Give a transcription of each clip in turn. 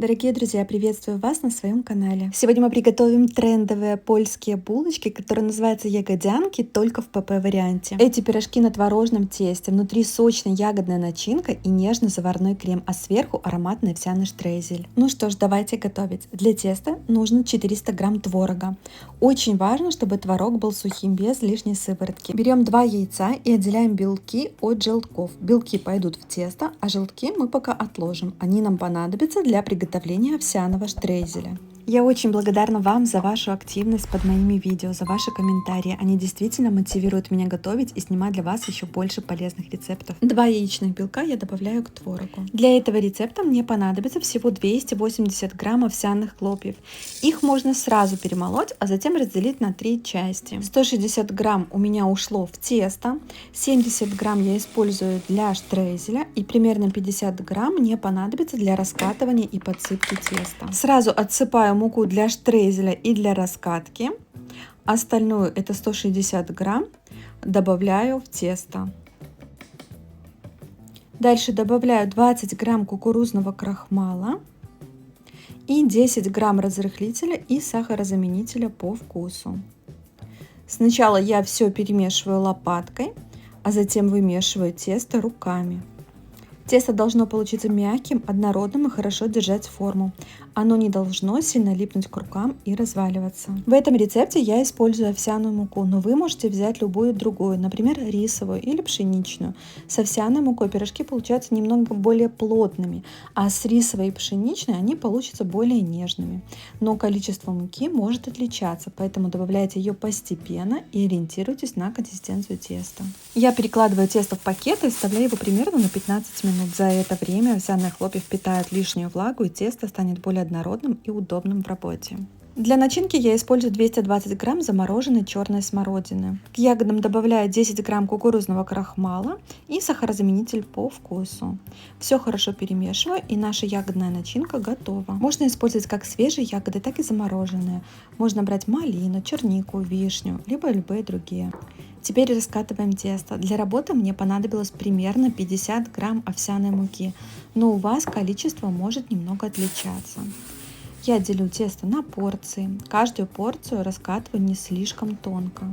Дорогие друзья, приветствую вас на своем канале. Сегодня мы приготовим трендовые польские булочки, которые называются ягодянки, только в ПП варианте. Эти пирожки на творожном тесте, внутри сочная ягодная начинка и нежный заварной крем, а сверху ароматный овсяный штрезель. Ну что ж, давайте готовить. Для теста нужно 400 грамм творога. Очень важно, чтобы творог был сухим, без лишней сыворотки. Берем 2 яйца и отделяем белки от желтков. Белки пойдут в тесто, а желтки мы пока отложим. Они нам понадобятся для приготовления овсяного штрезеля. Я очень благодарна вам за вашу активность под моими видео, за ваши комментарии. Они действительно мотивируют меня готовить и снимать для вас еще больше полезных рецептов. 2 яичных белка я добавляю к творогу. Для этого рецепта мне понадобится всего 280 грамм овсяных хлопьев. Их можно сразу перемолоть, а затем разделить на 3 части. 160 грамм у меня ушло в тесто, 70 грамм я использую для штрезеля и примерно 50 грамм мне понадобится для раскатывания и подсыпки теста. Сразу отсыпаю муку для штрезеля и для раскатки. Остальную, это 160 грамм, добавляю в тесто. Дальше добавляю 20 грамм кукурузного крахмала и 10 грамм разрыхлителя и сахарозаменителя по вкусу. Сначала я все перемешиваю лопаткой, а затем вымешиваю тесто руками. Тесто должно получиться мягким, однородным и хорошо держать форму. Оно не должно сильно липнуть к рукам и разваливаться. В этом рецепте я использую овсяную муку, но вы можете взять любую другую, например, рисовую или пшеничную. С овсяной мукой пирожки получаются немного более плотными, а с рисовой и пшеничной они получатся более нежными. Но количество муки может отличаться, поэтому добавляйте ее постепенно и ориентируйтесь на консистенцию теста. Я перекладываю тесто в пакет и оставляю его примерно на 15 минут. За это время овсяные хлопья впитают лишнюю влагу и тесто станет более однородным и удобным в работе. Для начинки я использую 220 грамм замороженной черной смородины. К ягодам добавляю 10 грамм кукурузного крахмала и сахарозаменитель по вкусу. Все хорошо перемешиваю, и наша ягодная начинка готова. Можно использовать как свежие ягоды, так и замороженные. Можно брать малину, чернику, вишню, либо любые другие. Теперь раскатываем тесто. Для работы мне понадобилось примерно 50 грамм овсяной муки, но у вас количество может немного отличаться. Я делю тесто на порции. Каждую порцию раскатываю не слишком тонко.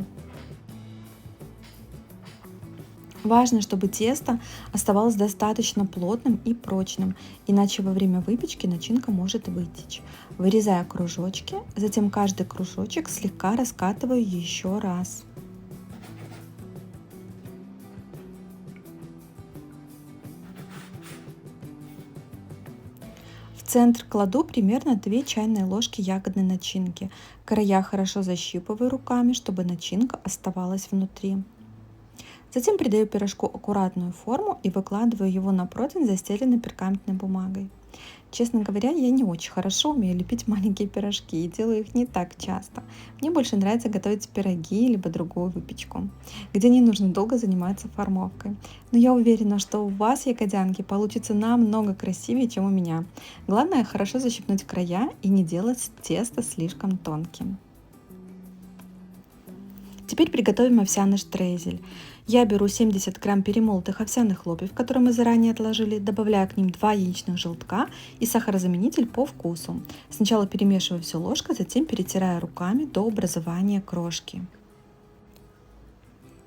Важно, чтобы тесто оставалось достаточно плотным и прочным, иначе во время выпечки начинка может вытечь. Вырезаю кружочки, затем каждый кружочек слегка раскатываю еще раз. В центр кладу примерно 2 чайные ложки ягодной начинки. Края хорошо защипываю руками, чтобы начинка оставалась внутри. Затем придаю пирожку аккуратную форму и выкладываю его на противень, застеленный пергаментной бумагой. Честно говоря, я не очень хорошо умею лепить маленькие пирожки и делаю их не так часто. Мне больше нравится готовить пироги либо другую выпечку, где не нужно долго заниматься формовкой. Но я уверена, что у вас ягодянки получится намного красивее, чем у меня. Главное хорошо защипнуть края и не делать тесто слишком тонким. Теперь приготовим овсяный штрезель. Я беру 70 грамм перемолотых овсяных хлопьев, которые мы заранее отложили, добавляю к ним 2 яичных желтка и сахарозаменитель по вкусу. Сначала перемешиваю все ложкой, затем перетираю руками до образования крошки.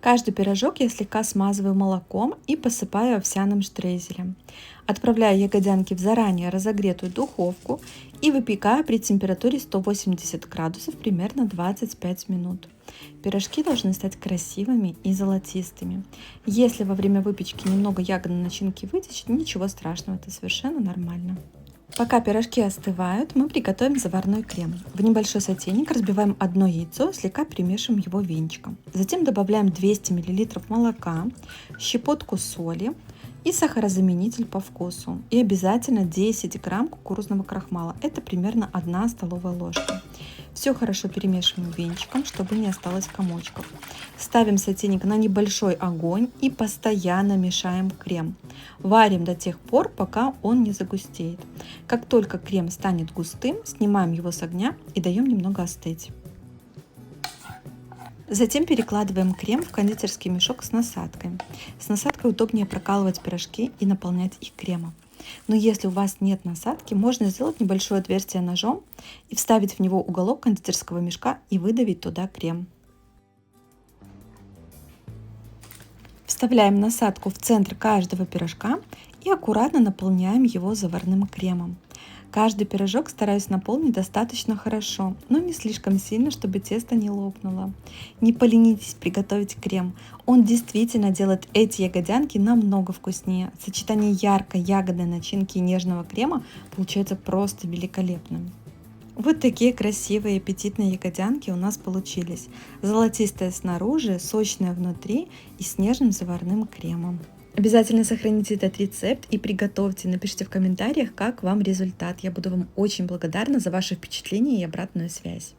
Каждый пирожок я слегка смазываю молоком и посыпаю овсяным штрезелем. Отправляю ягодянки в заранее разогретую духовку и выпекаю при температуре 180 градусов примерно 25 минут. Пирожки должны стать красивыми и золотистыми. Если во время выпечки немного ягодной начинки вытечет, ничего страшного, это совершенно нормально. Пока пирожки остывают, мы приготовим заварной крем. В небольшой сотейник разбиваем одно яйцо, слегка перемешиваем его венчиком. Затем добавляем 200 мл молока, щепотку соли и сахарозаменитель по вкусу. И обязательно 10 грамм кукурузного крахмала. Это примерно 1 столовая ложка. Все хорошо перемешиваем венчиком, чтобы не осталось комочков. Ставим сотейник на небольшой огонь и постоянно мешаем крем. Варим до тех пор, пока он не загустеет. Как только крем станет густым, снимаем его с огня и даем немного остыть. Затем перекладываем крем в кондитерский мешок с насадкой. С насадкой удобнее прокалывать пирожки и наполнять их кремом. Но если у вас нет насадки, можно сделать небольшое отверстие ножом и вставить в него уголок кондитерского мешка и выдавить туда крем. Вставляем насадку в центр каждого пирожка и аккуратно наполняем его заварным кремом. Каждый пирожок стараюсь наполнить достаточно хорошо, но не слишком сильно, чтобы тесто не лопнуло. Не поленитесь приготовить крем. Он действительно делает эти ягодянки намного вкуснее. Сочетание яркой ягодной начинки и нежного крема получается просто великолепным. Вот такие красивые аппетитные ягодянки у нас получились. Золотистые снаружи, сочные внутри и с нежным заварным кремом. Обязательно сохраните этот рецепт и приготовьте. Напишите в комментариях, как вам результат. Я буду вам очень благодарна за ваши впечатления и обратную связь.